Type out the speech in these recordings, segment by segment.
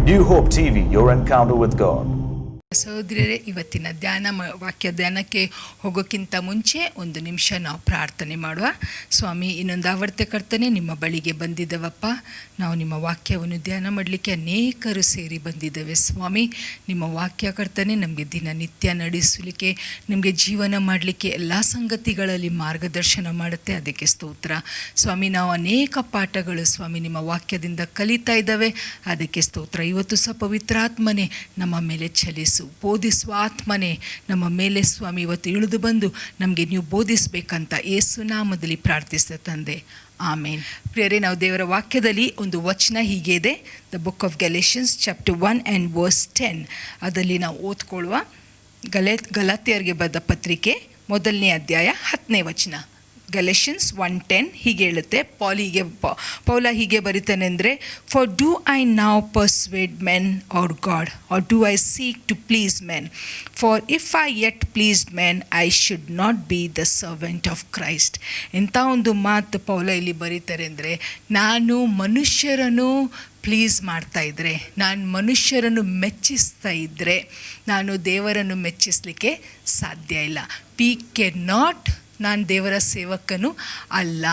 New Hope TV, your encounter with God. ಸಹೋದರರೇ, ಇವತ್ತಿನ ವಾಕ್ಯ ಧ್ಯಾನಕ್ಕೆ ಹೋಗೋಕ್ಕಿಂತ ಮುಂಚೆ ಒಂದು ನಿಮಿಷ ನಾವು ಪ್ರಾರ್ಥನೆ ಮಾಡುವ. ಸ್ವಾಮಿ, ಇನ್ನೊಂದು ಆವರ್ತೆ ಕರ್ತನೆ, ನಿಮ್ಮ ಬಳಿಗೆ ಬಂದಿದ್ದೇವಪ್ಪ. ನಾವು ನಿಮ್ಮ ವಾಕ್ಯವನ್ನು ಧ್ಯಾನ ಮಾಡಲಿಕ್ಕೆ ಅನೇಕರು ಸೇರಿ ಬಂದಿದ್ದೇವೆ ಸ್ವಾಮಿ. ನಿಮ್ಮ ವಾಕ್ಯ ಕರ್ತನೆ ನಮಗೆ ದಿನನಿತ್ಯ ನಡೆಸಲಿಕ್ಕೆ, ನಿಮಗೆ ಜೀವನ ಮಾಡಲಿಕ್ಕೆ ಎಲ್ಲ ಸಂಗತಿಗಳಲ್ಲಿ ಮಾರ್ಗದರ್ಶನ ಮಾಡುತ್ತೆ. ಅದಕ್ಕೆ ಸ್ತೋತ್ರ ಸ್ವಾಮಿ. ನಾವು ಅನೇಕ ಪಾಠಗಳು ಸ್ವಾಮಿ ನಿಮ್ಮ ವಾಕ್ಯದಿಂದ ಕಲಿತಾ ಇದ್ದಾವೆ. ಅದಕ್ಕೆ ಸ್ತೋತ್ರ. ಇವತ್ತು ಸಹ ಪವಿತ್ರಾತ್ಮನೆ ನಮ್ಮ ಮೇಲೆ ಚಲಿಸು, ಬೋಧಿಸುವ ಆತ್ಮನೆ ನಮ್ಮ ಮೇಲೆ ಸ್ವಾಮಿ ಇವತ್ತು ಇಳಿದು ಬಂದು ನಮಗೆ ನೀವು ಬೋಧಿಸಬೇಕಂತ ಯೇಸು ನಾಮದಲ್ಲಿ ಪ್ರಾರ್ಥಿಸಿದ ತಂದೆ, ಆಮೇನ್. ಪ್ರಿಯರೇ, ನಾವು ದೇವರ ವಾಕ್ಯದಲ್ಲಿ ಒಂದು ವಚನ ಹೀಗೆ ಇದೆ, the book of Galatians chapter 1 and verse 10. ಅದರಲ್ಲಿ ನಾವು ಓದ್ಕೊಳ್ಳುವ. ಗಲಾತ್ಯರಿಗೆ ಬರೆದ ಪತ್ರಿಕೆ 1ನೇ ಅಧ್ಯಾಯ 10ನೇ ವಚನ. ಗಲೇಷಿಯನ್ಸ್ 1:10 ಹೀಗೆ ಹೇಳುತ್ತೆ. ಪೌಲ ಹೀಗೆ ಬರೀತಾನೆ ಅಂದರೆ, for do I now persuade men or God, or do I seek to please men? For if I yet pleased men I should not be the servant of Christ. ಎಂಥ ಒಂದು ಮಾತು ಪೌಲ ಇಲ್ಲಿ ಬರೀತಾರೆ ಅಂದರೆ, ನಾನು ಮನುಷ್ಯರನ್ನು ಪ್ಲೀಸ್ ಮಾಡ್ತಾ ಇದ್ದರೆ, ನಾನು ಮನುಷ್ಯರನ್ನು ಮೆಚ್ಚಿಸ್ತಾ ಇದ್ದರೆ ನಾನು ದೇವರನ್ನು ಮೆಚ್ಚಿಸಲಿಕ್ಕೆ ಸಾಧ್ಯ ಇಲ್ಲ. ವಿ ಕ್ಯಾನ್ ನಾಟ್, ನಾನು ದೇವರ ಸೇವಕನು ಅಲ್ಲ.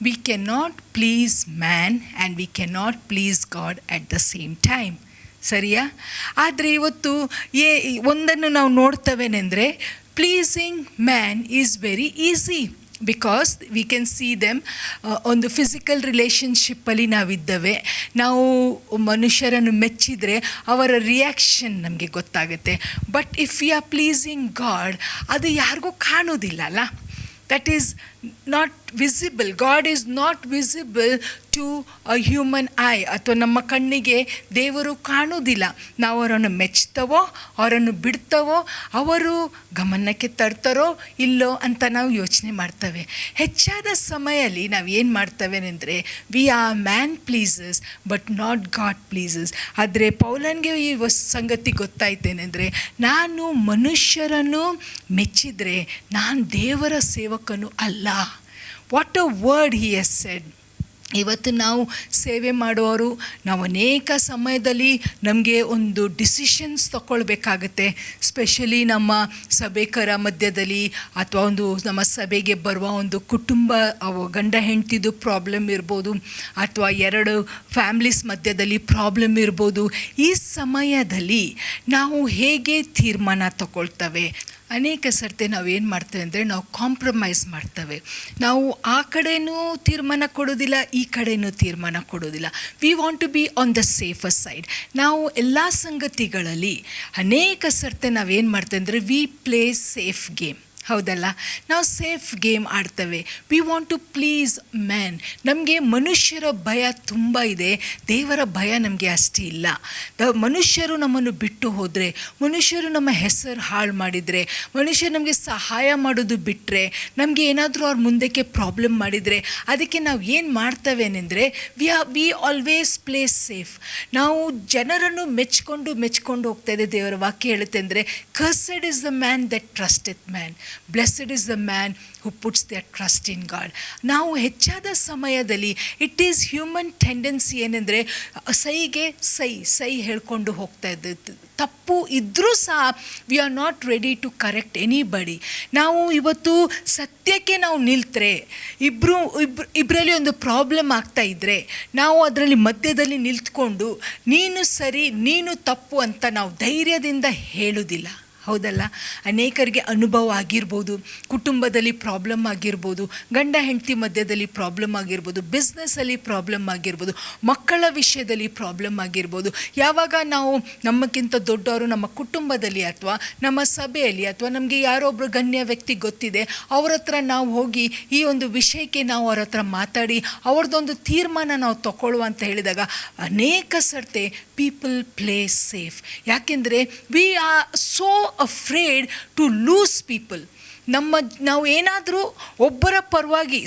We can not please man and we can not please God at the same time. ಸರಿಯಾ? ಆದರೆ ಇವತ್ತು ಒಂದನ್ನು ನಾವು ನೋಡ್ತವೇನೆಂದರೆ, pleasing man is very easy. Because we can see them. ಒಂದು ಫಿಸಿಕಲ್ ರಿಲೇಷನ್ಶಿಪ್ಪಲ್ಲಿ ನಾವಿದ್ದೇವೆ. ನಾವು ಮನುಷ್ಯರನ್ನು ಮೆಚ್ಚಿದರೆ ಅವರ ರಿಯಾಕ್ಷನ್ ನಮಗೆ ಗೊತ್ತಾಗುತ್ತೆ. But if you are pleasing God, ಅದು ಯಾರಿಗೂ ಕಾಣೋದಿಲ್ಲ ಅಲ್ಲ. That is not visible. God is not visible to a human eye. ಅಥವಾ ನಮ್ಮ ಕಣ್ಣಿಗೆ ದೇವರು ಕಾಣೋದಿಲ್ಲ. ನಾವು ಅವರನ್ನು ಮೆಚ್ತವೋ, ಅವರನ್ನು ಬಿಡ್ತವೋ, ಅವರು ಗಮನಕ್ಕೆ ತರ್ತಾರೋ ಇಲ್ಲೋ ಅಂತ ನಾವು ಯೋಚನೆ ಮಾಡ್ತೇವೆ. ಹೆಚ್ಚಾದ ಸಮಯದಲ್ಲಿ ನಾವು ಏನು ಮಾಡ್ತೇವೆ ಅಂದರೆ, we are man pleases but not god pleases. ಆದರೆ ಪೌಲನಿಗೆ ಈ ಸಂಗತಿ ಗೊತ್ತಾಯ್ತೇನೆಂದರೆ, ನಾನು ಮನುಷ್ಯರನ್ನು ಮೆಚ್ಚಿದರೆ ನಾನು ದೇವರ ಸೇವಕನು ಅಲ್ಲ. What a word he has shed. ಇವತ್ತು ನಾವು ಸೇವೆ ಮಾಡುವವರು, ನಾವು ಅನೇಕ ಸಮಯದಲ್ಲಿ ನಮಗೆ ಒಂದು ಡಿಸಿಷನ್ಸ್ ತಗೊಳ್ಬೇಕಾಗತ್ತೆ. ಸ್ಪೆಷಲಿ ನಮ್ಮ ಸಭೆಕರ ಮಧ್ಯದಲ್ಲಿ, ಅಥವಾ ಒಂದು ನಮ್ಮ ಸಭೆಗೆ ಬರುವ ಒಂದು ಕುಟುಂಬ, ಗಂಡ ಹೆಂಡತಿದು ಪ್ರಾಬ್ಲಮ್ ಇರ್ಬೋದು, ಅಥವಾ 2 ಫ್ಯಾಮ್ಲೀಸ್ ಮಧ್ಯದಲ್ಲಿ ಪ್ರಾಬ್ಲಮ್ ಇರ್ಬೋದು. ಈ ಸಮಯದಲ್ಲಿ ನಾವು ಹೇಗೆ ತೀರ್ಮಾನ ತಗೊಳ್ತೇವೆ? ಅನೇಕ ಸರ್ತಿ ನಾವು ಏನು ಮಾಡ್ತೇವೆ ಅಂದರೆ, ನಾವು ಕಾಂಪ್ರಮೈಸ್ ಮಾಡ್ತೇವೆ. ನಾವು ಆ ಕಡೆಯೂ ತೀರ್ಮಾನ ಕೊಡೋದಿಲ್ಲ, ಈ ಕಡೆಯೂ ತೀರ್ಮಾನ ಕೊಡೋದಿಲ್ಲ. We want to be on the safer side. ನಾವು ಎಲ್ಲ ಸಂಗತಿಗಳಲ್ಲಿ ಅನೇಕ ಸರ್ತಿ ನಾವೇನು ಮಾಡ್ತೇವೆ ಅಂದರೆ, ವಿ ಪ್ಲೇ ಸೇಫ್ ಗೇಮ್. ಹೌದಲ್ಲ? ನಾವು ಸೇಫ್ ಗೇಮ್ ಆಡ್ತೇವೆ. We want to please man. ನಮಗೆ ಮನುಷ್ಯರ ಭಯ ತುಂಬ ಇದೆ, ದೇವರ ಭಯ ನಮಗೆ ಅಷ್ಟೇ ಇಲ್ಲ. ಮನುಷ್ಯರು ನಮ್ಮನ್ನು ಬಿಟ್ಟು ಹೋದರೆ, ಮನುಷ್ಯರು ನಮ್ಮ ಹೆಸರು ಹಾಳು ಮಾಡಿದರೆ, ಮನುಷ್ಯರು ನಮಗೆ ಸಹಾಯ ಮಾಡೋದು ಬಿಟ್ಟರೆ, ನಮಗೆ ಏನಾದರೂ ಅವ್ರ ಮುಂದಕ್ಕೆ ಪ್ರಾಬ್ಲಮ್ ಮಾಡಿದರೆ, ಅದಕ್ಕೆ ನಾವು ಏನು ಮಾಡ್ತೇವೆನೆಂದರೆ, ವಿ ಆಲ್ವೇಸ್ ಪ್ಲೇ ಸೇಫ್. ನಾವು ಜನರನ್ನು ಮೆಚ್ಕೊಂಡು ಹೋಗ್ತಾಯಿದೆ. ದೇವರ ವಾಕ್ಯ ಹೇಳುತ್ತೆ ಅಂದರೆ, cursed is the man that trusteth man, blessed is the man who puts their trust in God. ನಾವು ಹೆಚ್ಚಾದ ಸಮಯದಲ್ಲಿ ಇಟ್ ಈಸ್ ಹ್ಯೂಮನ್ ಟೆಂಡೆನ್ಸಿ ಏನೆಂದರೆ, ಸೈ ಹೇಳ್ಕೊಂಡು ಹೋಗ್ತಾ ಇದ್ದು, ತಪ್ಪು ಇದ್ದರೂ ಸಹ we are not ready to correct anybody. ನಾವು ಇವತ್ತು ಸತ್ಯಕ್ಕೆ ನಾವು ನಿಲ್ತರೆ, ಇಬ್ಬರಲ್ಲಿ ಒಂದು ಪ್ರಾಬ್ಲಮ್ ಆಗ್ತಾ ಇದ್ದರೆ, ನಾವು ಅದರಲ್ಲಿ ಮಧ್ಯದಲ್ಲಿ ನಿಲ್ತ್ಕೊಂಡು ನೀನು ಸರಿ ನೀನು ತಪ್ಪು ಅಂತ ನಾವು ಧೈರ್ಯದಿಂದ ಹೇಳೋದಿಲ್ಲ. ಹೌದಲ್ಲ? ಅನೇಕರಿಗೆ ಅನುಭವ ಆಗಿರ್ಬೋದು, ಕುಟುಂಬದಲ್ಲಿ ಪ್ರಾಬ್ಲಮ್ ಆಗಿರ್ಬೋದು, ಗಂಡ ಹೆಂಡತಿ ಮಧ್ಯದಲ್ಲಿ ಪ್ರಾಬ್ಲಮ್ ಆಗಿರ್ಬೋದು, ಬಿಸ್ನೆಸ್ಸಲ್ಲಿ ಪ್ರಾಬ್ಲಮ್ ಆಗಿರ್ಬೋದು, ಮಕ್ಕಳ ವಿಷಯದಲ್ಲಿ ಪ್ರಾಬ್ಲಮ್ ಆಗಿರ್ಬೋದು. ಯಾವಾಗ ನಾವು ನಮ್ಮಕ್ಕಿಂತ ದೊಡ್ಡವರು ನಮ್ಮ ಕುಟುಂಬದಲ್ಲಿ ಅಥವಾ ನಮ್ಮ ಸಭೆಯಲ್ಲಿ ಅಥವಾ ನಮಗೆ ಯಾರೊಬ್ಬರು ಗಣ್ಯ ವ್ಯಕ್ತಿ ಗೊತ್ತಿದೆ, ಅವ್ರ ಹತ್ರ ನಾವು ಹೋಗಿ ಈ ಒಂದು ವಿಷಯಕ್ಕೆ ನಾವು ಅವ್ರ ಹತ್ರ ಮಾತಾಡಿ ಅವ್ರದ್ದೊಂದು ತೀರ್ಮಾನ ನಾವು ತಗೊಳ್ಳುವ ಅಂತ ಹೇಳಿದಾಗ, ಅನೇಕ ಸರ್ತೆ ಪೀಪಲ್ ಪ್ಲೇ ಸೇಫ್. ಯಾಕೆಂದರೆ we are so afraid to lose people. ನಾವು ಏನಾದರೂ ಒಬ್ಬರ ಪರವಾಗಿ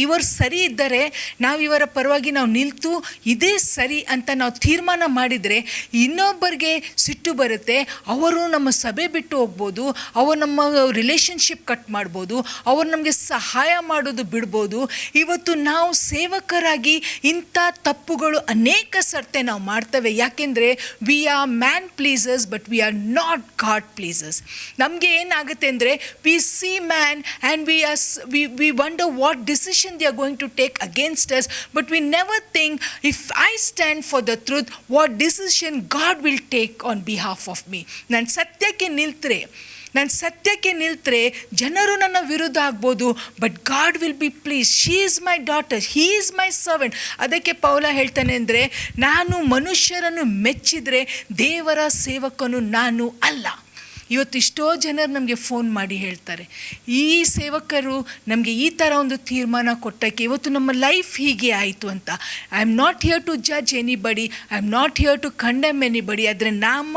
ಇವರು ಸರಿ ಇದ್ದರೆ ನಾವು ಇವರ ಪರವಾಗಿ ನಾವು ನಿಲ್ತು ಇದೇ ಸರಿ ಅಂತ ನಾವು ತೀರ್ಮಾನ ಮಾಡಿದರೆ ಇನ್ನೊಬ್ಬರಿಗೆ ಸಿಟ್ಟು ಬರುತ್ತೆ. ಅವರು ನಮ್ಮ ಸಭೆ ಬಿಟ್ಟು ಹೋಗ್ಬೋದು, ಅವರು ನಮ್ಮ ರಿಲೇಷನ್ಶಿಪ್ ಕಟ್ ಮಾಡ್ಬೋದು, ಅವರು ನಮಗೆ ಸಹಾಯ ಮಾಡೋದು ಬಿಡ್ಬೋದು. ಇವತ್ತು ನಾವು ಸೇವಕರಾಗಿ ಇಂಥ ತಪ್ಪುಗಳು ಅನೇಕ ಸರ್ತೆ ನಾವು ಮಾಡ್ತೇವೆ. ಯಾಕೆಂದರೆ we are man pleasers but we are not God pleasers. ನಮಗೆ ಏನಾಗುತ್ತೆ ಅಂದರೆ we see man and we wonder what decision they are going to take against us, but we never think if I stand for the truth what decision God will take on behalf of me. ನಾನು ಸತ್ಯಕ್ಕೆ ನಿಲ್ತರೆ ಜನರು ನನ್ನ ವಿರುದ್ಧ ಆಗ್ಬೋದು, but God will be please. She is my daughter, he is my servant. ಅದಕ್ಕೆ ಪೌಲ ಹೇಳ್ತಾನೆ ಅಂದರೆ, ನಾನು ಮನುಷ್ಯರನ್ನು ಮೆಚ್ಚಿದರೆ ದೇವರ ಸೇವಕನು ನಾನು ಅಲ್ಲ. ಇವತ್ತು ಎಷ್ಟೋ ಜನರು ನಮಗೆ ಫೋನ್ ಮಾಡಿ ಹೇಳ್ತಾರೆ, ಈ ಸೇವಕರು ನಮಗೆ ಈ ಥರ ಒಂದು ತೀರ್ಮಾನ ಕೊಟ್ಟಕ್ಕೆ ಇವತ್ತು ನಮ್ಮ ಲೈಫ್ ಹೀಗೆ ಆಯಿತು ಅಂತ. I am not here to judge anybody, I am not here to condemn anybody. ಆದರೆ ನಮ್ಮ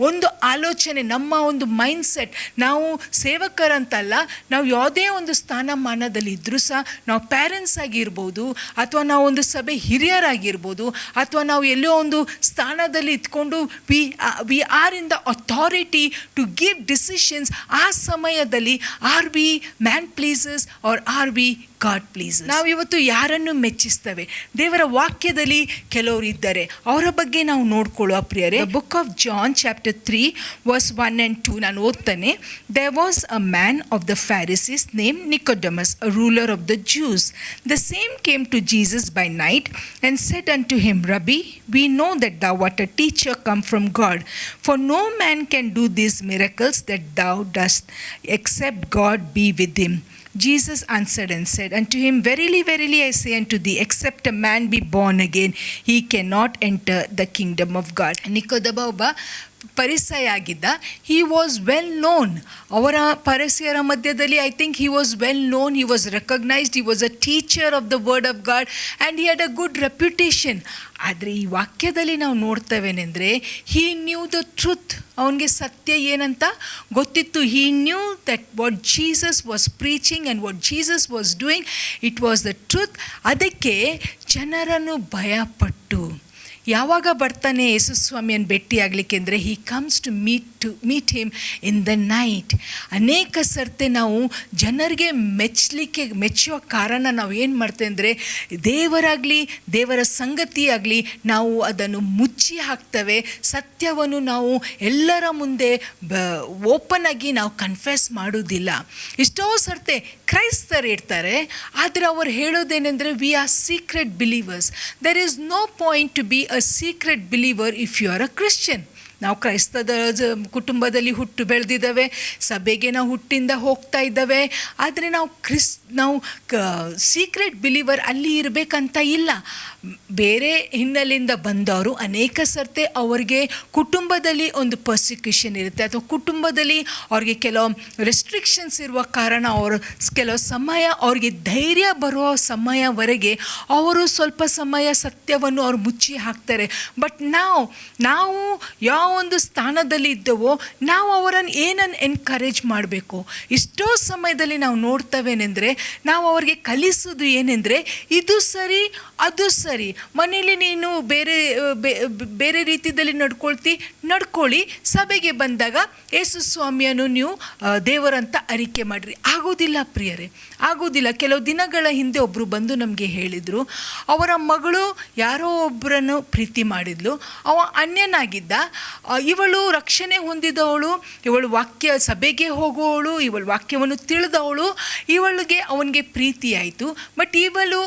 ಒಂದು ಆಲೋಚನೆ, ನಮ್ಮ ಒಂದು ಮೈಂಡ್ಸೆಟ್, ನಾವು ಸೇವಕರಂತಲ್ಲ, ನಾವು ಯಾವುದೇ ಒಂದು ಸ್ಥಾನಮಾನದಲ್ಲಿ ಇದ್ದರೂ ಸಹ, ನಾವು ಪ್ಯಾರೆಂಟ್ಸ್ ಆಗಿರ್ಬೋದು, ಅಥವಾ ನಾವು ಒಂದು ಸಭೆ ಹಿರಿಯರಾಗಿರ್ಬೋದು, ಅಥವಾ ನಾವು ಎಲ್ಲೋ ಒಂದು ಸ್ಥಾನದಲ್ಲಿ ಇದ್ಕೊಂಡು we are in the authority to give decisions. ಆ ಸಮಯದಲ್ಲಿ are we man pleasers or are we God pleasers? ನಾವು ಇವತ್ತು ಯಾರನ್ನು ಮೆಚ್ಚಿಸ್ತೇವೆ? ದೇವರ ವಾಕ್ಯದಲ್ಲಿ ಕೆಲವರು ಇದ್ದಾರೆ, ಅವರ ಬಗ್ಗೆ ನಾವು ನೋಡ್ಕೊಳ್ಳುವ ಪ್ರಿಯರೇ. Book of John chapter 3 verse 1 and 2 ನಾನು ಓದ್ತಾನೆ. There was a man of the Pharisees named Nicodemus, a ruler of the Jews. The same came to Jesus by night and said unto him, Rabbi, we know that thou art a teacher come from God, for no man can do these miracles that thou dost except God be with him. Jesus answered and said unto him, Verily, verily, I say unto thee, except a man be born again, he cannot enter the kingdom of God. ನಿಕೋದೇಮ ಒಬ್ಬ ಪರಿಸಯ ಆಗಿದ್ದ. He was well known. ಅವರ ಪರಿಸಯರ ಮಧ್ಯದಲ್ಲಿ I think he was well known, he was recognised, he was a teacher of the word of god and he had a good reputation. ಆದರೆ ಈ ವಾಕ್ಯದಲ್ಲಿ ನಾವು ನೋಡ್ತೇವೇನೆಂದರೆ, he knew the truth. ಅವನಿಗೆ ಸತ್ಯ ಏನಂತ ಗೊತ್ತಿತ್ತು. He knew that what Jesus was preaching and what Jesus was doing, it was the truth. ಅದಕ್ಕೆ ಜನರನ್ನು ಭಯಪಟ್ಟು ಯಾವಾಗ ಬರ್ತಾನೆ ಯೇಸು ಸ್ವಾಮಿಯನ್ನು ಭೇಟಿಯಾಗಲಿಕ್ಕೆ ಅಂದರೆ, he comes to meet him in the night. ಅನೇಕ ಸರ್ತೆ ನಾವು ಜನರಿಗೆ ಮೆಚ್ಚುವ ಕಾರಣ ನಾವು ಏನು ಮಾಡ್ತೇವೆ ಅಂದರೆ, ದೇವರಾಗಲಿ ದೇವರ ಸಂಗತಿ ಆಗಲಿ ನಾವು ಅದನ್ನು ಮುಚ್ಚಿ ಹಾಕ್ತೇವೆ. ಸತ್ಯವನ್ನು ನಾವು ಎಲ್ಲರ ಮುಂದೆ ಓಪನ್ ಆಗಿ ನಾವು ಕನ್ಫೆಸ್ ಮಾಡೋದಿಲ್ಲ. ಎಷ್ಟೋ ಸರ್ತೆ ಕ್ರೈಸ್ತರು ಇರ್ತಾರೆ, ಆದರೆ ಅವರು ಹೇಳೋದೇನೆಂದರೆ, we are secret believers. There is no point to be a secret believer if you are a Christian. ನಾವು ಕ್ರೈಸ್ತದ ಕುಟುಂಬದಲ್ಲಿ ಹುಟ್ಟು ಬೆಳೆದಿದ್ದಾವೆ, ಸಭೆಗೆ ನಾವು ಹುಟ್ಟಿಂದ ಹೋಗ್ತಾ ಇದ್ದಾವೆ. ಆದರೆ ನಾವು ಸೀಕ್ರೆಟ್ ಬಿಲೀವರ್ ಅಲ್ಲಿ ಇರಬೇಕಂತ ಇಲ್ಲ. ಬೇರೆ ಹಿನ್ನೆಲೆಯಿಂದ ಬಂದವರು ಅನೇಕ ಸರ್ತೆ ಅವರಿಗೆ ಕುಟುಂಬದಲ್ಲಿ ಒಂದು ಪರ್ಸಿಕ್ಯೂಷನ್ ಇರುತ್ತೆ, ಅಥವಾ ಕುಟುಂಬದಲ್ಲಿ ಅವ್ರಿಗೆ ಕೆಲವು ರೆಸ್ಟ್ರಿಕ್ಷನ್ಸ್ ಇರುವ ಕಾರಣ ಅವರು ಕೆಲವು ಸಮಯ ಅವ್ರಿಗೆ ಧೈರ್ಯ ಬರುವ ಸಮಯವರೆಗೆ ಅವರು ಸ್ವಲ್ಪ ಸಮಯ ಸತ್ಯವನ್ನು ಅವ್ರು ಮುಚ್ಚಿ ಹಾಕ್ತಾರೆ. ಬಟ್ ನಾವು ಯಾವ ಒಂದು ಸ್ಥಾನದಲ್ಲಿ ಇದ್ದವೋ ನಾವು ಅವರನ್ನು ಏನನ್ನು ಎನ್ಕರೇಜ್ ಮಾಡಬೇಕು. ಇಷ್ಟೋ ಸಮಯದಲ್ಲಿ ನಾವು ನೋಡ್ತವೇನೆಂದರೆ, ನಾವು ಅವ್ರಿಗೆ ಕಲಿಸೋದು ಏನೆಂದರೆ, ಇದು ಸರಿ ಅದು ಸರಿ, ಮನೇಲಿ ನೀನು ಬೇರೆ ರೀತಿಯಲ್ಲಿ ನಡ್ಕೊಳ್ಳಿ, ಸಭೆಗೆ ಬಂದಾಗ ಯೇಸು ಸ್ವಾಮಿಯನ್ನು ನೀವು ದೇವರಂತ ಅರಿಕೆ ಮಾಡಿರಿ. ಆಗೋದಿಲ್ಲ ಪ್ರಿಯರೇ, ಆಗೋದಿಲ್ಲ. ಕೆಲವು ದಿನಗಳ ಹಿಂದೆ ಒಬ್ಬರು ಬಂದು ನಮಗೆ ಹೇಳಿದರು, ಅವರ ಮಗಳು ಯಾರೋ ಒಬ್ಬರನ್ನು ಪ್ರೀತಿ ಮಾಡಿದ್ಲು, ಅವ ಅನ್ಯನಾಗಿದ್ದ, ಇವಳು ರಕ್ಷಣೆ ಹೊಂದಿದವಳು, ಇವಳು ಸಭೆಗೆ ಹೋಗುವವಳು, ಇವಳು ವಾಕ್ಯವನ್ನು ತಿಳಿದವಳು, ಅವನಿಗೆ ಪ್ರೀತಿ ಆಯಿತು. ಬಟ್ ಇವಳು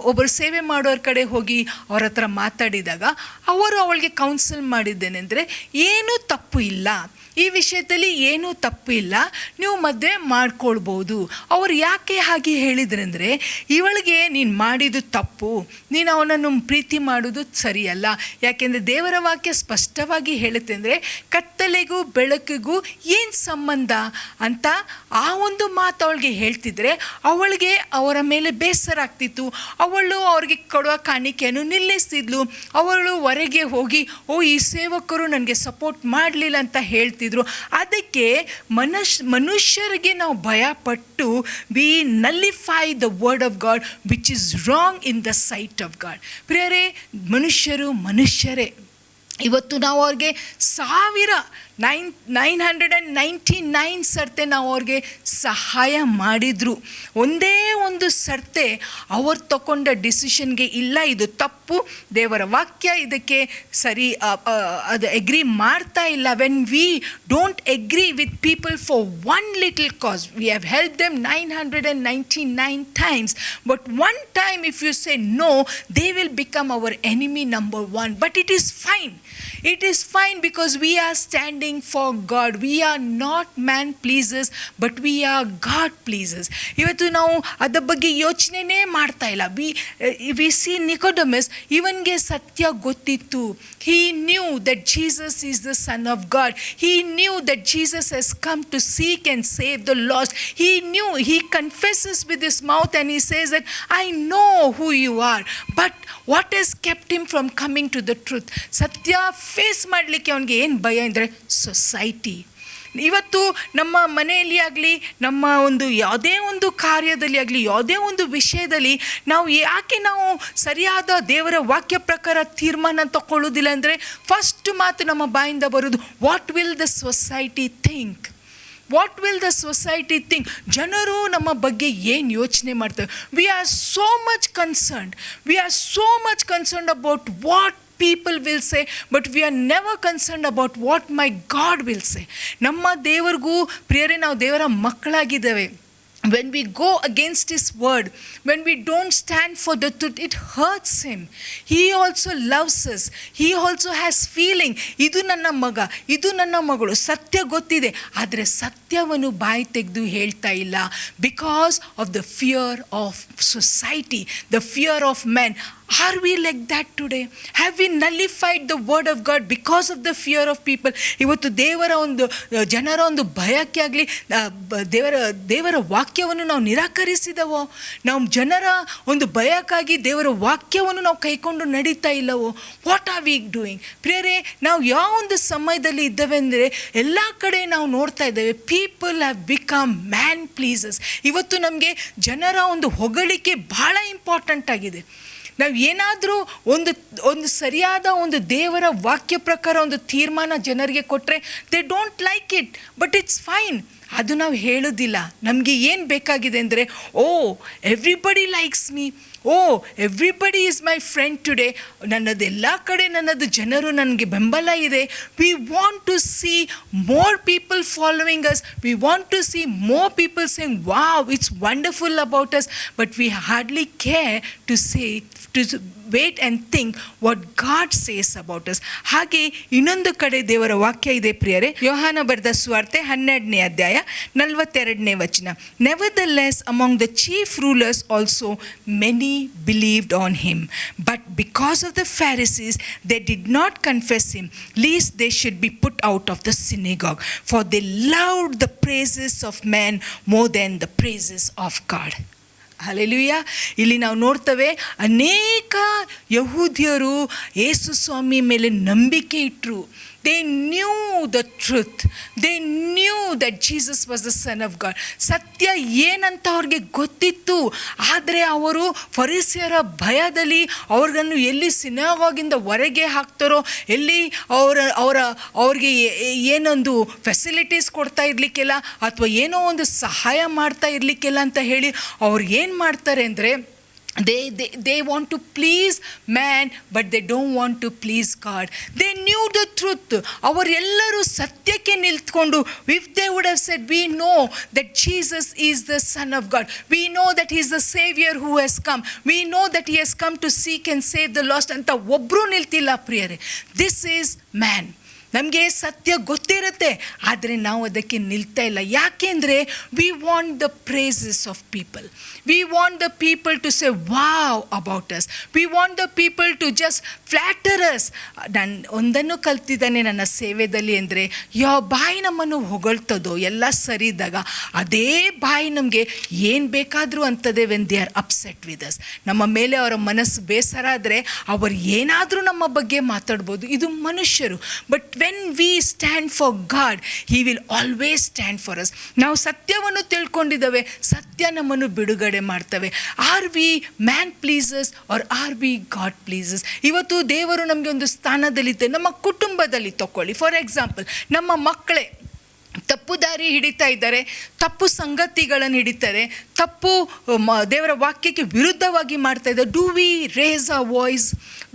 ಒಬ್ಬರು ಸೇವೆ ಮಾಡೋರ ಕಡೆ ಹೋಗಿ ಅವ್ರ ಹತ್ರ ಮಾತಾಡಿದಾಗ ಅವರು ಅವಳಿಗೆ ಕೌನ್ಸಿಲ್ ಮಾಡಿದ್ದೇನೆಂದರೆ, ಏನೂ ತಪ್ಪು ಇಲ್ಲ, ಈ ವಿಷಯದಲ್ಲಿ ಏನೂ ತಪ್ಪು ಇಲ್ಲ, ನೀವು ಮದುವೆ ಮಾಡ್ಕೊಳ್ಬೋದು. ಅವ್ರು ಯಾಕೆ ಹಾಗೆ ಹೇಳಿದ್ರಂದರೆ, ಇವಳಿಗೆ ನೀನು ಮಾಡಿದ್ದು ತಪ್ಪು, ನೀನು ಅವನನ್ನು ಪ್ರೀತಿ ಮಾಡೋದು ಸರಿಯಲ್ಲ. ಯಾಕೆಂದರೆ ದೇವರ ವಾಕ್ಯ ಸ್ಪಷ್ಟವಾಗಿ ಸ್ಪಷ್ಟವಾಗಿ ಹೇಳುತ್ತೆ ಅಂದರೆ ಕತ್ತಲೆಗೂ ಬೆಳಕಿಗೂ ಏನು ಸಂಬಂಧ ಅಂತ ಆ ಒಂದು ಮಾತು ಅವಳಿಗೆ ಹೇಳ್ತಿದ್ರೆ ಅವಳಿಗೆ ಅವರ ಮೇಲೆ ಬೇಸರ ಆಗ್ತಿತ್ತು. ಅವಳು ಅವ್ರಿಗೆ ಕೊಡುವ ಕಾಣಿಕೆಯನ್ನು ನಿಲ್ಲಿಸ್ತಿದ್ಲು. ಅವಳು ಹೊರಗೆ ಹೋಗಿ ಈ ಸೇವಕರು ನನಗೆ ಸಪೋರ್ಟ್ ಮಾಡಲಿಲ್ಲ ಅಂತ ಹೇಳ್ತಿದ್ರು. ಅದಕ್ಕೆ ಮನುಷ್ಯರಿಗೆ ನಾವು ಭಯಪಟ್ಟು we nullify the word of God which is wrong in the sight of God. ಪ್ರಿಯರೇ, ಮನುಷ್ಯರೇ. ಇವತ್ತು ನಾವು ಅವ್ರಿಗೆ 999 ಸರ್ತೆ ನಾವು ಅವ್ರಿಗೆ ಸಹಾಯ ಮಾಡಿದ್ರು. ಒಂದೇ ಒಂದು ಸರ್ತೆ ಅವ್ರು ತಗೊಂಡ ಡಿಸಿಷನ್ಗೆ ಇಲ್ಲ ಇದು ತಪ್ಪು, ದೇವರ ವಾಕ್ಯ ಇದಕ್ಕೆ ಸರಿ ಅದು ಎಗ್ರಿ ಮಾಡ್ತಾ ಇಲ್ಲ. When we don't agree with people for one little cause, we have help them 999 times, but one time if you say no, they will become our enemy number one. But it is fine. It is fine because we are standing for God. We are not man pleasers, but we are God pleasers. ಇವತ್ತು ನಾವು ಅದರ ಬಗ್ಗೆ ಯೋಚನೆನೇ ಮಾಡ್ತಾ ಇಲ್ಲ. we see Nicodemus, ಇವನಿಗೆ ಸತ್ಯ ಗೊತ್ತಿತ್ತು. He knew that Jesus is the Son of God. He knew that Jesus has come to seek and save the lost. He knew, he confesses with his mouth and he says that I know who you are. But what has kept him from coming to the truth? ಸತ್ಯ face ಮಾಡಲಿಕ್ಕೆ ಅವನಿಗೆ ಏನು ಭಯ ಅಂದರೆ society. ಇವತ್ತು ನಮ್ಮ ಮನೆಯಲ್ಲಿ ಆಗಲಿ, ನಮ್ಮ ಒಂದು ಯಾವುದೇ ಒಂದು ಕಾರ್ಯದಲ್ಲಿ ಆಗಲಿ, ಯಾವುದೇ ಒಂದು ವಿಷಯದಲ್ಲಿ ನಾವು ಯಾಕೆ ನಾವು ಸರಿಯಾದ ದೇವರ ವಾಕ್ಯ ಪ್ರಕಾರ ತೀರ್ಮಾನ ತಗೊಳ್ಳೋದಿಲ್ಲ ಅಂದರೆ ಫಸ್ಟ್ ಮಾತು ನಮ್ಮ ಬಾಯಿಂದ ಬರೋದು, what will the society think? What will the society think? ಜನರು ನಮ್ಮ ಬಗ್ಗೆ ಏನು ಯೋಚನೆ ಮಾಡ್ತಾರೆ? V are so much concerned about what people will say, but we are never concerned about what my God will say. ನಮ್ಮ ದೇವರಿಗೂ ಪ್ರಿಯರೇ, ನಾವು ದೇವರ ಮಕ್ಕಳಾಗಿದ್ದೇವೆ. When we go against his word, when we don't stand for the truth, it hurts him. He also loves us. He also has feeling. ಇದು ನನ್ನ ಮಗ, ಇದು ನನ್ನ ಮಗಳು, ಸತ್ಯ ಗೊತ್ತಿದೆ, ಆದರೆ ಸತ್ಯವನ್ನು ಬಾಯಿ ತೆಗೆದು ಹೇಳ್ತಾ ಇಲ್ಲ. Because of the fear of society, the fear of man. Are we like that today? Have we nullified the word of God because of the fear of people? ಇವತ್ತು ಜನರ ಒಂದು ಭಯಕ್ಕೆ ಆಗಲಿ, ದೇವರ ವಾಕ್ಯವನ್ನು ನಾವು ನಿರಾಕರಿಸಿದವೋ? ನಾವು ಜನರ ಒಂದು ಭಯಕ್ಕಾಗಿ ದೇವರ ವಾಕ್ಯವನ್ನು ನಾವು ಕೈಕೊಂಡು ನಡೀತಾ ಇಲ್ಲವೋ? What are we doing? ಪ್ರಿಯರೇ, ನಾವು ಯಾವ ಒಂದು ಸಮಯದಲ್ಲಿ ಇದ್ದೇವೆ ಅಂದರೆ ಎಲ್ಲ ಕಡೆ ನಾವು ನೋಡ್ತಾ ಇದ್ದೇವೆ, people have become man pleases. ಇವತ್ತು ನಮಗೆ ಜನರ ಒಂದು ಹೊಗಳಿಕೆ ಬಹಳ ಇಂಪಾರ್ಟೆಂಟ್ ಆಗಿದೆ. ನಾವು ಏನಾದರೂ ಒಂದು ಸರಿಯಾದ ಒಂದು ದೇವರ ವಾಕ್ಯ ಪ್ರಕಾರ ಒಂದು ತೀರ್ಮಾನ ಜನರಿಗೆ ಕೊಟ್ಟರೆ they don't like it, but it's fine. ಅದು ನಾವು ಹೇಳೋದಿಲ್ಲ. ನಮಗೆ ಏನು ಬೇಕಾಗಿದೆ ಅಂದರೆ, everybody likes me, everybody is my friend today. ನನ್ನದೆಲ್ಲ ಕಡೆ ನನ್ನದು ಜನರು ನನಗೆ ಬೆಂಬಲ ಇದೆ. We want to see more people following us. We want to see more people saying wow, it's wonderful about us. But we hardly care to say, to wait and think what God says about us. ಹಾಗೆ ಇನ್ನೊಂದು ಕಡೆ ದೇವರ ವಾಕ್ಯ ಇದೆ ಪ್ರಿಯರೇ. ಯೋಹಾನ ಬರೆದ ಸುವಾರ್ತೆ 12ನೇ ಅಧ್ಯಾಯ 42ನೇ ವಚನ. Nevertheless among the chief rulers also many believed on him, but because of the Pharisees they did not confess him, lest they should be put out of the synagogue, for they loved the praises of men more than the praises of God. Hallelujah. ಇಲ್ಲಿ ನಾವು ನೋಡ್ತೇವೆ, ಅನೇಕ ಯಹೂದ್ಯರು ಯೇಸು ಸ್ವಾಮಿ ಮೇಲೆ ನಂಬಿಕೆ ಇಟ್ಟರು. They knew the truth. They knew that Jesus was the Son of God. ಸತ್ಯ ಏನಂತ ಅವ್ರಿಗೆ ಗೊತ್ತಿತ್ತು. ಆದರೆ ಅವರು ಫರಿಸಿಯರ ಭಯದಲ್ಲಿ ಅವ್ರಿಗನ್ನು ಎಲ್ಲಿ ಸಿನಗೋಗಿಂದ ಹೊರಗೆ ಹಾಕ್ತಾರೋ, ಎಲ್ಲಿ ಅವ್ರಿಗೆ ಏನೊಂದು ಫೆಸಿಲಿಟೀಸ್ ಕೊಡ್ತಾ ಇರಲಿಕ್ಕಿಲ್ಲ ಅಥವಾ ಏನೋ ಒಂದು ಸಹಾಯ ಮಾಡ್ತಾ ಇರಲಿಕ್ಕಿಲ್ಲ ಅಂತ ಹೇಳಿ ಅವ್ರು ಏನು ಮಾಡ್ತಾರೆ ಅಂದರೆ, they want to please man, but they don't want to please God. They knew the truth. ಅವರೆಲ್ಲರೂ ಸತ್ಯಕ್ಕೆ ನಿಲ್ತ್ಕೊಂಡು, if they would have said, we know that Jesus is the Son of God, we know that he is the Savior who has come, we know that he has come to seek and save the lost ಅಂತ ಒಬ್ಬರು ನಿಲ್ತಿಲ್ಲ ಪ್ರಿಯರೇ. This is man. ನಮಗೆ ಸತ್ಯ ಗೊತ್ತಿರುತ್ತೆ, ಆದರೆ ನಾವು ಅದಕ್ಕೆ ನಿಲ್ತಾ ಇಲ್ಲ. ಯಾಕೆ ಅಂದರೆ we want the praises of people. We want the people to say wow about us. We want the people to just flatter us. ನಾನು ಒಂದನ್ನು ಕಲ್ತಿದ್ದಾನೆ ನನ್ನ ಸೇವೆಯಲ್ಲಿ ಅಂದರೆ, ಯಾವ ಬಾಯಿ ನಮ್ಮನ್ನು ಹೊಗಳ್ತದೋ ಎಲ್ಲ ಸರಿ ಇದ್ದಾಗ, ಅದೇ ಬಾಯಿ ನಮಗೆ ಏನು ಬೇಕಾದರೂ ಅಂತದೆ when they are upset with us. ನಮ್ಮ ಮೇಲೆ ಅವರ ಮನಸ್ಸು ಬೇಸರ ಆದರೆ ಅವರು ಏನಾದರೂ ನಮ್ಮ ಬಗ್ಗೆ ಮಾತಾಡ್ಬೋದು, ಇದು ಮನುಷ್ಯರು. But when we stand for God, he will always stand for us. ನಾವು ಸತ್ಯವನ್ನು ತಿಳ್ಕೊಂಡಿದ್ದೇವೆ, ಸತ್ಯ ನಮ್ಮನ್ನು ಬಿಡುಗಡೆ ಮಾಡ್ತವೆ. Are we man pleasers or are we God pleasers? ಇವತ್ತು ದೇವರು ನಮಗೆ ಒಂದು ಸ್ಥಾನದಲ್ಲಿದೆ. ನಮ್ಮ ಕುಟುಂಬದಲ್ಲಿ ತಗೊಳ್ಳಿ, ಫಾರ್ ಎಕ್ಸಾಂಪಲ್, ನಮ್ಮ ಮಕ್ಕಳೇ ತಪ್ಪು ದಾರಿ ಹಿಡಿತಾ ಇದ್ದಾರೆ, ತಪ್ಪು ಸಂಗತಿಗಳನ್ನು ಹಿಡಿತಾರೆ, ತಪ್ಪು ದೇವರ ವಾಕ್ಯಕ್ಕೆ ವಿರುದ್ಧವಾಗಿ ಮಾಡ್ತಾ ಇದ್ದಾರೆ. Do we raise a voice?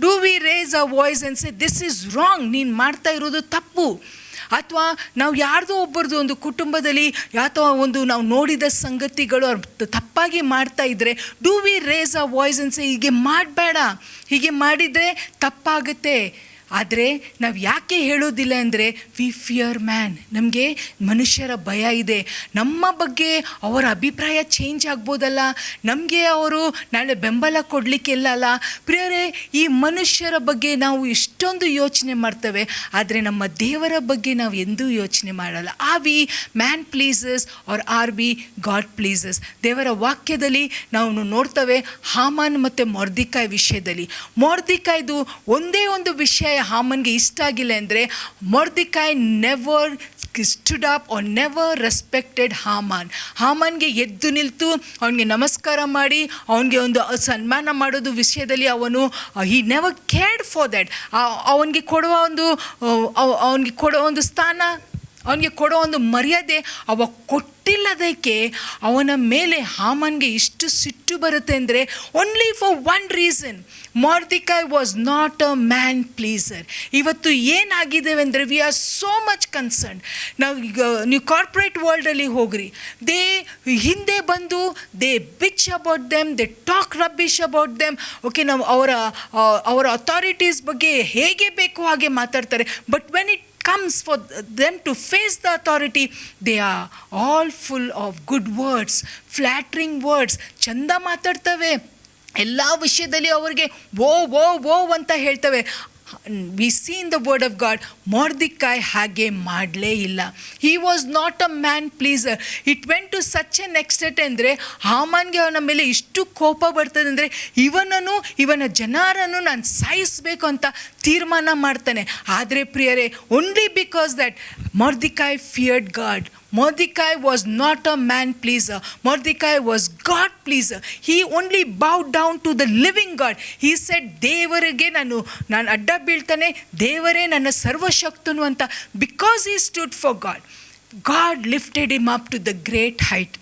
Do we raise a voice and say this is wrong, ನೀನು ಮಾಡ್ತಾ ಇರೋದು ತಪ್ಪು? ಅಥವಾ ನಾವು ಯಾರ್ದೋ ಒಬ್ಬರದು ಒಂದು ಕುಟುಂಬದಲ್ಲಿ ಅಥವಾ ಒಂದು ನಾವು ನೋಡಿದ ಸಂಗತಿಗಳು ಅವ್ರು ತಪ್ಪಾಗಿ ಮಾಡ್ತಾ ಇದ್ದರೆ, do we raise a voice and say ಹೀಗೆ ಮಾಡಬೇಡ, ಹೀಗೆ ಮಾಡಿದರೆ ತಪ್ಪಾಗುತ್ತೆ? ಆದರೆ ನಾವು ಯಾಕೆ ಹೇಳೋದಿಲ್ಲ ಅಂದರೆ ವಿ ಫಿಯರ್ ಮ್ಯಾನ್. ನಮಗೆ ಮನುಷ್ಯರ ಭಯ ಇದೆ. ನಮ್ಮ ಬಗ್ಗೆ ಅವರ ಅಭಿಪ್ರಾಯ ಚೇಂಜ್ ಆಗ್ಬೋದಲ್ಲ, ನಮಗೆ ಅವರು ನಾಳೆ ಬೆಂಬಲ ಕೊಡಲಿಕ್ಕೆಲ್ಲ ಅಲ್ಲ. ಪ್ರಿಯರೇ, ಈ ಮನುಷ್ಯರ ಬಗ್ಗೆ ನಾವು ಇಷ್ಟೊಂದು ಯೋಚನೆ ಮಾಡ್ತೇವೆ, ಆದರೆ ನಮ್ಮ ದೇವರ ಬಗ್ಗೆ ನಾವು ಎಂದೂ ಯೋಚನೆ ಮಾಡಲ್ಲ. Are we man pleasers or are we God pleasers? ದೇವರ ವಾಕ್ಯದಲ್ಲಿ ನಾವು ನೋಡ್ತೇವೆ ಹಾಮಾನ್ ಮತ್ತು ಮೊರ್ದಿಕಾಯ್ ವಿಷಯದಲ್ಲಿ. ಮೊರ್ದಿಕಾಯ್ದು ಒಂದೇ ಒಂದು ವಿಷಯ ಹಾಮನ್ಗೆ ಇಷ್ಟ ಆಗಿಲ್ಲ ಅಂದರೆ, Mordecai never stood up or never respected Haman. ಹಾಮಾನ್ಗೆ ಎದ್ದು ನಿಲ್ತು ಅವನಿಗೆ ನಮಸ್ಕಾರ ಮಾಡಿ ಅವನಿಗೆ ಒಂದು ಸನ್ಮಾನ ಮಾಡೋದು ವಿಷಯದಲ್ಲಿ ಅವನು he never cared for that. ಅವನಿಗೆ ಕೊಡುವ ಒಂದು ಸ್ಥಾನ, ಅವನಿಗೆ ಕೊಡೋ ಒಂದು ಮರ್ಯಾದೆ ಅವ ಕೊಟ್ಟಿಲ್ಲದಕ್ಕೆ ಅವನ ಮೇಲೆ ಹಾಮಾನ್ಗೆ ಇಷ್ಟು ಸಿಟ್ಟು ಬರುತ್ತೆ ಅಂದರೆ only for one reason, Mordecai was not a man pleaser. ಇವತ್ತು ಏನಾಗಿದ್ದೇವೆ ಅಂದರೆ we are so much concern. ನೀವು ಕಾರ್ಪೊರೇಟ್ ವರ್ಲ್ಡಲ್ಲಿ ಹೋಗ್ರಿ, ಹಿಂದೆ ಬಂದು they bitch about them, they talk rubbish about them. Okay, ನಾವು ಅವರ ಅಥಾರಿಟೀಸ್ ಬಗ್ಗೆ ಹೇಗೆ ಬೇಕೋ ಹಾಗೆ ಮಾತಾಡ್ತಾರೆ. But when it comes for them to face the authority, they are all full of good words, flattering words. ಚಂದ ಮಾತಾಡ್ತವೆ, ಎಲ್ಲ ವಿಷಯದಲ್ಲಿ ಅವರಿಗೆ ಓ ಅಂತ ಹೇಳ್ತವೆ. We see in the word of God, Mordecai ಹಾಗೆ ಮಾಡಲೇ ಇಲ್ಲ. He was not a man pleaser. It went to such an extent ಅಂದರೆ ಹಾಮಾನ್ಗೆ ಅವನ ಮೇಲೆ ಇಷ್ಟು ಕೋಪ ಬರ್ತದೆ ಅಂದರೆ ಇವನ ಜನರನ್ನು ನಾನು ಸಾಯಿಸಬೇಕು ಅಂತ ತೀರ್ಮಾನ ಮಾಡ್ತಾನೆ. ಆದರೆ ಪ್ರಿಯರೇ, only because that Mordecai feared God. Mordecai was not a man pleaser. Mordecai was God pleaser. He only bowed down to the living God. He said, ದೇವರಿಗೆ ನಾನು ಅಡ್ಡ ಬೀಳ್ತಾನೆ, ದೇವರೇ ನನ್ನ ಸರ್ವಶಕ್ತನು ಅಂತ. Because he stood for God, God lifted him up to the great height.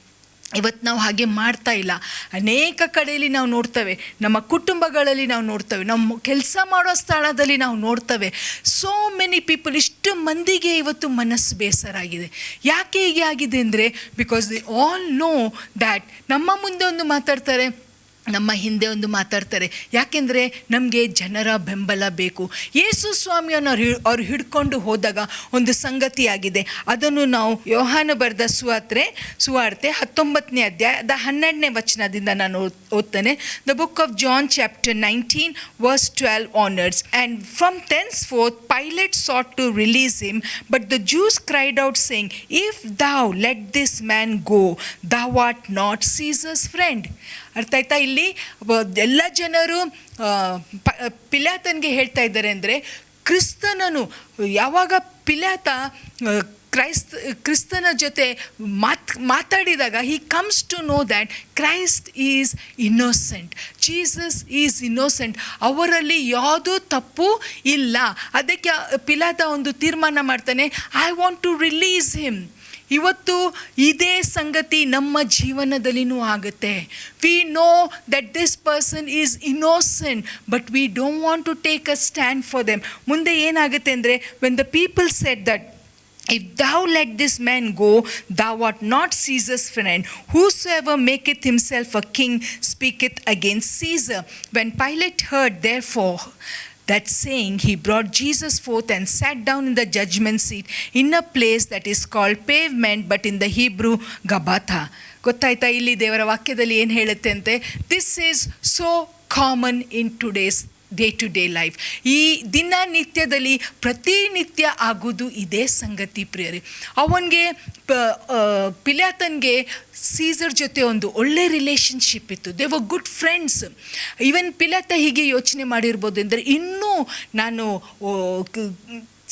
ಇವತ್ತು ನಾವು ಹಾಗೆ ಮಾಡ್ತಾ ಇಲ್ಲ. ಅನೇಕ ಕಡೆಯಲ್ಲಿ ನಾವು ನೋಡ್ತೇವೆ, ನಮ್ಮ ಕುಟುಂಬಗಳಲ್ಲಿ ನಾವು ನೋಡ್ತೇವೆ, ನಮ್ಮ ಕೆಲಸ ಮಾಡೋ ಸ್ಥಳದಲ್ಲಿ ನಾವು ನೋಡ್ತೇವೆ. ಸೋ ಮೆನಿ ಪೀಪಲ್, ಇಷ್ಟು ಮಂದಿಗೆ ಇವತ್ತು ಮನಸ್ಸು ಬೇಸರಾಗಿದೆ. ಯಾಕೆ ಹೀಗೆ ಆಗಿದೆ ಅಂದರೆ because they all know that ನಮ್ಮ ಮುಂದೆ ಒಂದು ಮಾತಾಡ್ತಾರೆ, ನಮ್ಮ ಹಿಂದೆ ಒಂದು ಮಾತಾಡ್ತಾರೆ. ಯಾಕೆಂದರೆ ನಮಗೆ ಜನರ ಬೆಂಬಲ ಬೇಕು. ಯೇಸು ಸ್ವಾಮಿಯನ್ನು ಅವ್ರು ಹಿಡ್ಕೊಂಡು ಹೋದಾಗ ಒಂದು ಸಂಗತಿಯಾಗಿದೆ. ಅದನ್ನು ನಾವು ಯೋಹಾನ ಬರೆದ ಸುವಾರ್ತೆ 19ನೇ ಅಧ್ಯಾಯದ 12ನೇ ವಚನದಿಂದ ನಾನು ಓದ್ತೇನೆ. The book of John chapter 19 verse 12 onwards. And from thenceforth Pilate sought to release him, but the Jews cried out saying, If thou let this man go, thou art not Caesar's friend. ಅರ್ಥ ಆಯ್ತಾ? ಇಲ್ಲಿ ಎಲ್ಲ ಜನರು ಪಿಲಾತನಿಗೆ ಹೇಳ್ತಾ ಇದ್ದಾರೆ ಅಂದರೆ, ಕ್ರಿಸ್ತನನು ಯಾವಾಗ ಪಿಲಾತ ಕ್ರಿಸ್ತನ ಜೊತೆ ಮಾತಾಡಿದಾಗ he comes to know that Christ is innocent. Jesus is innocent. ಅವರಲ್ಲಿ ಯಾವುದೂ ತಪ್ಪು ಇಲ್ಲ. ಅದಕ್ಕೆ ಪಿಲಾತ ಒಂದು ತೀರ್ಮಾನ ಮಾಡ್ತಾನೆ, I want to release him. ಇವತ್ತು ಇದೇ ಸಂಗತಿ ನಮ್ಮ ಜೀವನದಲ್ಲಿನೂ ಆಗುತ್ತೆ. We know that this person is innocent, but we don't want to take a stand for them. ಮುಂದೆ ಏನಾಗುತ್ತೆ ಅಂದರೆ, when the people said that If thou let this man go, thou art not Caesar's friend. Whosoever maketh himself a king speaketh against Caesar. When Pilate heard, therefore, That saying, he brought Jesus forth and sat down in the judgment seat in a place that is called pavement, but in the Hebrew, Gabbatha. ಗೊತ್ತಾಯ್ತಾ? ಇಲ್ಲಿ ದೇವರ ವಾಕ್ಯದಲ್ಲಿ ಏನು ಹೇಳುತ್ತೆ ಅಂತೆ, this is so common in today's day to day life. ಈ ದಿನನಿತ್ಯದಲ್ಲಿ ಪ್ರತಿನಿತ್ಯ ಆಗೋದು ಇದೇ ಸಂಗತಿ ಪ್ರಿಯರೇ. ಅವನಿಗೆ ಪಿಲಾತನ್ಗೆ ಸೀಸರ್ ಜೊತೆ ಒಂದು ಒಳ್ಳೆ ರಿಲೇಷನ್ಶಿಪ್ ಇತ್ತು. They were good friends. Even ಪಿಲಾತ ಹೀಗೆ ಯೋಚನೆ ಮಾಡಿರ್ಬೋದು ಅಂದರೆ, ಇನ್ನೂ ನಾನು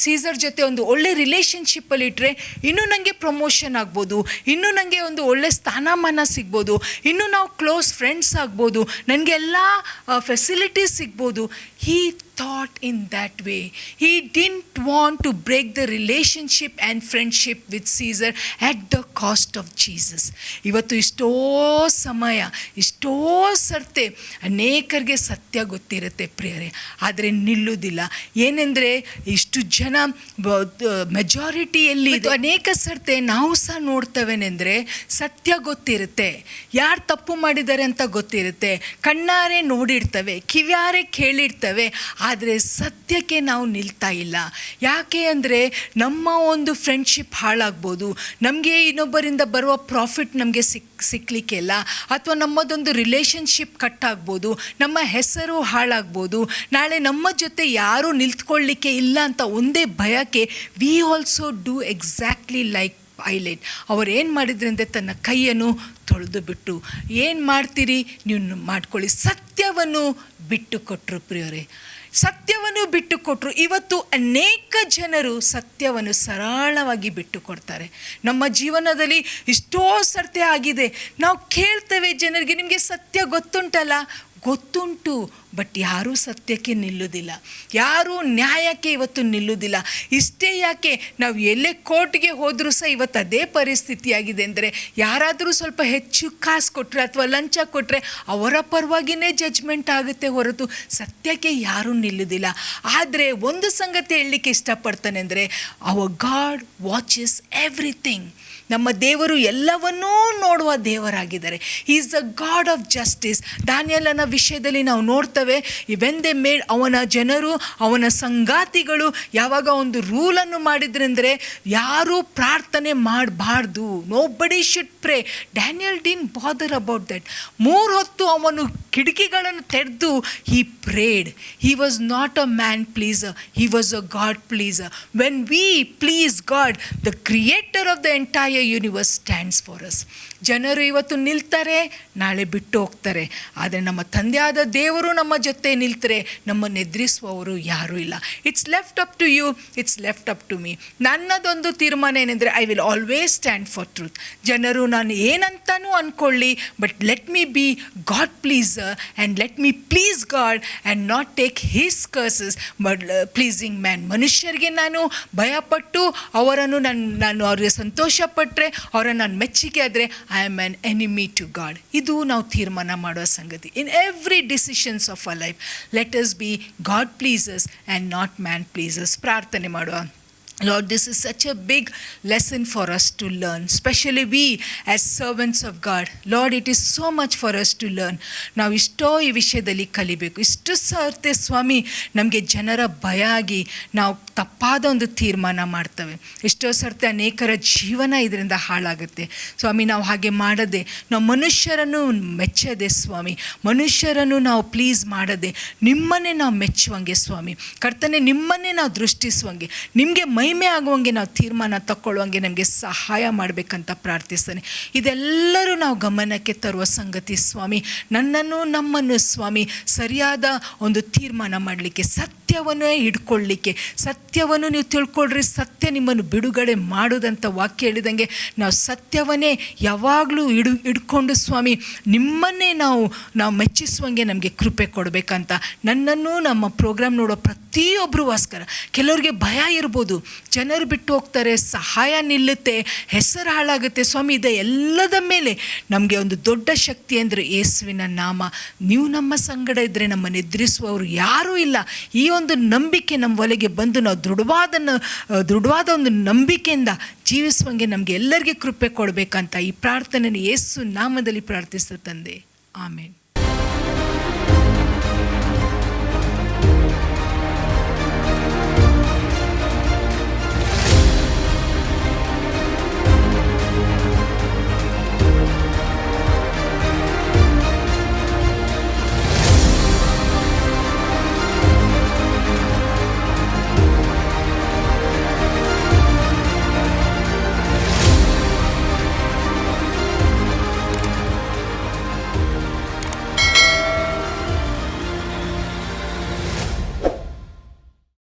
ಸೀಸರ್ ಜೊತೆ ಒಂದು ಒಳ್ಳೆ ರಿಲೇಷನ್ಶಿಪ್ಪಲ್ಲಿಟ್ಟರೆ ಇನ್ನೂ ನನಗೆ ಪ್ರಮೋಷನ್ ಆಗ್ಬೋದು, ಇನ್ನೂ ನನಗೆ ಒಂದು ಒಳ್ಳೆ ಸ್ಥಾನಮಾನ ಸಿಗ್ಬೋದು, ಇನ್ನೂ ನಾವು ಕ್ಲೋಸ್ ಫ್ರೆಂಡ್ಸ್ ಆಗ್ಬೋದು, ನನಗೆ ಎಲ್ಲ ಫೆಸಿಲಿಟೀಸ್ ಸಿಗ್ಬೋದು. He thought in that way. He didn't want to break the relationship and friendship with Caesar at the cost of Jesus. ಇವತ್ತು ಇಷ್ಟೋ ಸಮಯ, ಇಷ್ಟೋ ಸರ್ತೆ ಅನೇಕರಿಗೆ ಸತ್ಯ ಗೊತ್ತಿರುತ್ತೆ ಪ್ರಿಯರೇ, ಆದರೆ ನಿಲ್ಲುವುದಿಲ್ಲ. ಏನೆಂದರೆ ಇಷ್ಟು ಜನ ಮೆಜಾರಿಟಿಯಲ್ಲಿ ಅನೇಕ ಸರ್ತೆ ನಾವು ಸಹ ನೋಡ್ತವೇನೆಂದರೆ, ಸತ್ಯ ಗೊತ್ತಿರುತ್ತೆ, ಯಾರು ತಪ್ಪು ಮಾಡಿದ್ದಾರೆ ಅಂತ ಗೊತ್ತಿರುತ್ತೆ, ಕಣ್ಣಾರೆ ನೋಡಿರ್ತವೆ, ಕಿವ್ಯಾರೆ ಕೇಳಿರ್ತವೆ, ಆದರೆ ಸತ್ಯಕ್ಕೆ ನಾವು ನಿಲ್ತಾ ಇಲ್ಲ. ಯಾಕೆ ಅಂದರೆ ನಮ್ಮ ಒಂದು ಫ್ರೆಂಡ್ಶಿಪ್ ಹಾಳಾಗ್ಬೋದು, ನಮಗೆ ಇನ್ನೊಬ್ಬರಿಂದ ಬರುವ ಪ್ರಾಫಿಟ್ ನಮಗೆ ಸಿಕ್ಕಲಿಕ್ಕಿಲ್ಲ, ಅಥವಾ ನಮ್ಮದೊಂದು ರಿಲೇಷನ್ಶಿಪ್ ಕಟ್ಟಾಗ್ಬೋದು, ನಮ್ಮ ಹೆಸರು ಹಾಳಾಗ್ಬೋದು, ನಾಳೆ ನಮ್ಮ ಜೊತೆ ಯಾರೂ ನಿಂತ್ಕೊಳ್ಳಿಕ್ಕೆ ಇಲ್ಲ ಅಂತ ಒಂದೇ ಭಯಕ್ಕೆ we also do exactly like Pilot. ಅವರು ಏನು ಮಾಡಿದ್ರು ಅಂದರೆ, ತನ್ನ ಕೈಯನ್ನು ತೊಳೆದು ಬಿಟ್ಟು, ಏನು ಮಾಡ್ತೀರಿ ನೀವು ಮಾಡ್ಕೊಳ್ಳಿ, ಸತ್ಯವನ್ನು ಬಿಟ್ಟು ಕೊಟ್ಟರು ಪ್ರಿಯರೇ, ಸತ್ಯವನ್ನು ಬಿಟ್ಟು ಕೊಟ್ಟರು. ಇವತ್ತು ಅನೇಕ ಜನರು ಸತ್ಯವನ್ನು ಸರಳವಾಗಿ ಬಿಟ್ಟು ಕೊಡ್ತಾರೆ. ನಮ್ಮ ಜೀವನದಲ್ಲಿ ಎಷ್ಟೋ ಸರ್ತಿ ಆಗಿದೆ, ನಾವು ಕೇಳ್ತೇವೆ ಜನರಿಗೆ, ನಿಮಗೆ ಸತ್ಯ ಗೊತ್ತುಂಟಲ್ಲ, ಗೊತ್ತುಂಟು, ಬಟ್ ಯಾರೂ ಸತ್ಯಕ್ಕೆ ನಿಲ್ಲುವುದಿಲ್ಲ, ಯಾರೂ ನ್ಯಾಯಕ್ಕೆ ಇವತ್ತು ನಿಲ್ಲುವುದಿಲ್ಲ. ಇಷ್ಟೇ ಯಾಕೆ, ನಾವು ಎಲ್ಲೇ ಕೋರ್ಟ್ಗೆ ಹೋದರೂ ಸಹ ಇವತ್ತು ಅದೇ ಪರಿಸ್ಥಿತಿಯಾಗಿದೆ. ಅಂದರೆ ಯಾರಾದರೂ ಸ್ವಲ್ಪ ಹೆಚ್ಚು ಕಾಸು ಕೊಟ್ಟರೆ ಅಥವಾ ಲಂಚ ಕೊಟ್ಟರೆ ಅವರ ಪರವಾಗಿಯೇ ಜಡ್ಜ್ಮೆಂಟ್ ಆಗುತ್ತೆ ಹೊರತು ಸತ್ಯಕ್ಕೆ ಯಾರೂ ನಿಲ್ಲುವುದಿಲ್ಲ. ಆದರೆ ಒಂದು ಸಂಗತಿ ಹೇಳಲಿಕ್ಕೆ ಇಷ್ಟಪಡ್ತಾನೆ ಅಂದರೆ, ಅವರ್ ಗಾಡ್ ವಾಚಸ್ ಎವ್ರಿಥಿಂಗ್. ನಮ್ಮ ದೇವರು ಎಲ್ಲವನ್ನೂ ನೋಡುವ ದೇವರಾಗಿದ್ದಾರೆ. He is the God of justice. ದಾನಿಯೇಲನ ವಿಷಯದಲ್ಲಿ ನಾವು ನೋಡ್ತೇವೆ, ವೆನ್ ದೇ ಮೇಡ್, ಅವನ ಜನರು, ಅವನ ಸಂಗಾತಿಗಳು ಯಾವಾಗ ಒಂದು ರೂಲನ್ನು ಮಾಡಿದ್ರೆಂದರೆ, ಯಾರೂ ಪ್ರಾರ್ಥನೆ ಮಾಡಬಾರ್ದು, nobody should pray. Daniel didn't bother about that. 3 ಹೊತ್ತು ಅವನು ಕಿಟಕಿಗಳನ್ನು ತೆರೆದು he prayed. He was not a man pleaser, he was a God pleaser. When we please God, the creator of the entire universe stands for us. ಜನರು ಇವತ್ತು ನಿಲ್ತಾರೆ, ನಾಳೆ ಬಿಟ್ಟು ಹೋಗ್ತಾರೆ, ಆದರೆ ನಮ್ಮ ತಂದೆಯಾದ ದೇವರು ನಮ್ಮ ಜೊತೆ ನಿಲ್ತಾರೆ, ನಮ್ಮನ್ನು ಎದುರಿಸುವವರು ಯಾರೂ ಇಲ್ಲ. It's left up to you, it's left up to me. ನನ್ನದೊಂದು ತೀರ್ಮಾನ ಏನೆಂದರೆ, I will always stand for truth. ಜನರು ನಾನು ಏನಂತನೂ ಅಂದ್ಕೊಳ್ಳಿ, but let me be God pleaser and let me please God and not take his curses but pleasing man. ಮನುಷ್ಯರಿಗೆ ನಾನು ಭಯಪಟ್ಟು ಅವರನ್ನು ನಾನು ಅವ್ರಿಗೆ ಸಂತೋಷಪಟ್ಟರೆ, ಅವರನ್ನು ನಾನು ಮೆಚ್ಚುಗೆ ಆದರೆ, I am an enemy to God. ಇದು ನಾವು ತೀರ್ಮಾನ ಮಾಡುವ ಸಂಗತಿ. In every decisions of our life let us be God pleasers and not man pleasers. ಪ್ರಾರ್ಥನೆ ಮಾಡುವ. Lord, this is such a big lesson for us to learn, especially we as servants of God. Lord, it is so much for us to learn. ನಾವು ಇಷ್ಟೋ ಈ ವಿಷಯದಲ್ಲಿ ಕಲಿಬೇಕು. ಇಷ್ಟು ಸರ್ತೆ ಸ್ವಾಮಿ ನಮಗೆ ಜನರ ಭಯ ಆಗಿ ನಾವು ತಪ್ಪಾದ ಒಂದು ತೀರ್ಮಾನ ಮಾಡ್ತೇವೆ. ಎಷ್ಟೋ ಸರ್ತಿ ಅನೇಕರ ಜೀವನ ಇದರಿಂದ ಹಾಳಾಗುತ್ತೆ ಸ್ವಾಮಿ. ನಾವು ಹಾಗೆ ಮಾಡದೆ, ನಾವು ಮನುಷ್ಯರನ್ನು ಮೆಚ್ಚದೆ ಸ್ವಾಮಿ, ಮನುಷ್ಯರನ್ನು ನಾವು ಪ್ಲೀಸ್ ಮಾಡದೆ, ನಿಮ್ಮನ್ನೇ ನಾವು ಮೆಚ್ಚುವಂಗೆ ಸ್ವಾಮಿ ಕರ್ತನೆ, ನಿಮ್ಮನ್ನೇ ನಾವು ದೃಷ್ಟಿಸುವಂಗೆ, ನಿಮಗೆ ಮಹಿಮೆ ಆಗುವಂಗೆ ನಾವು ತೀರ್ಮಾನ ತಗೊಳ್ಳುವಂಗೆ ನಮಗೆ ಸಹಾಯ ಮಾಡಬೇಕಂತ ಪ್ರಾರ್ಥಿಸ್ತೇನೆ. ಇದೆಲ್ಲರೂ ನಾವು ಗಮನಕ್ಕೆ ತರುವ ಸಂಗತಿ ಸ್ವಾಮಿ. ನಮ್ಮನ್ನು ಸ್ವಾಮಿ ಸರಿಯಾದ ಒಂದು ತೀರ್ಮಾನ ಮಾಡಲಿಕ್ಕೆ, ಸತ್ಯವನ್ನೇ ಹಿಡ್ಕೊಳ್ಳಿಕ್ಕೆ, ಸತ್ಯವನ್ನು ನೀವು ತಿಳ್ಕೊಳ್ರಿ, ಸತ್ಯ ನಿಮ್ಮನ್ನು ಬಿಡುಗಡೆ ಮಾಡೋದಂತ ವಾಕ್ಯ ಹೇಳಿದಂಗೆ ನಾವು ಸತ್ಯವನ್ನೇ ಯಾವಾಗಲೂ ಹಿಡ್ಕೊಂಡು ಸ್ವಾಮಿ ನಿಮ್ಮನ್ನೇ ನಾವು ಮೆಚ್ಚಿಸುವಂಗೆ ನಮಗೆ ಕೃಪೆ ಕೊಡಬೇಕಂತ, ನನ್ನನ್ನು ನಮ್ಮ ಪ್ರೋಗ್ರಾಮ್ ನೋಡೋ ಪ್ರತಿಯೊಬ್ಬರಿಗೋಸ್ಕರ. ಕೆಲವರಿಗೆ ಭಯ ಇರ್ಬೋದು, ಜನರು ಬಿಟ್ಟು ಹೋಗ್ತಾರೆ, ಸಹಾಯ ನಿಲ್ಲುತ್ತೆ, ಹೆಸರು ಹಾಳಾಗುತ್ತೆ ಸ್ವಾಮಿ. ಇದೆ ಎಲ್ಲದ ಮೇಲೆ ನಮಗೆ ಒಂದು ದೊಡ್ಡ ಶಕ್ತಿ ಅಂದರೆ ಯೇಸುವಿನ ನಾಮ. ನೀವು ನಮ್ಮ ಸಂಗಡ ಇದ್ದರೆ ನಮ್ಮನ್ನು ಎದುರಿಸುವವರು ಯಾರೂ ಇಲ್ಲ. ಈ ಒಂದು ನಂಬಿಕೆ ನಮ್ಮ ಒಳಗೆ ಬಂದು ನಾವು ದೃಢವಾದ ಒಂದು ನಂಬಿಕೆಯಿಂದ ಜೀವಿಸುವಂಗೆ ನಮಗೆ ಎಲ್ಲರಿಗೆ ಕೃಪೆ ಕೊಡಬೇಕಂತ ಈ ಪ್ರಾರ್ಥನೆಯನ್ನು ಯೇಸು ನಾಮದಲ್ಲಿ ಪ್ರಾರ್ಥಿಸ್ತಾ ತಂದೆ. ಆಮೇನ್.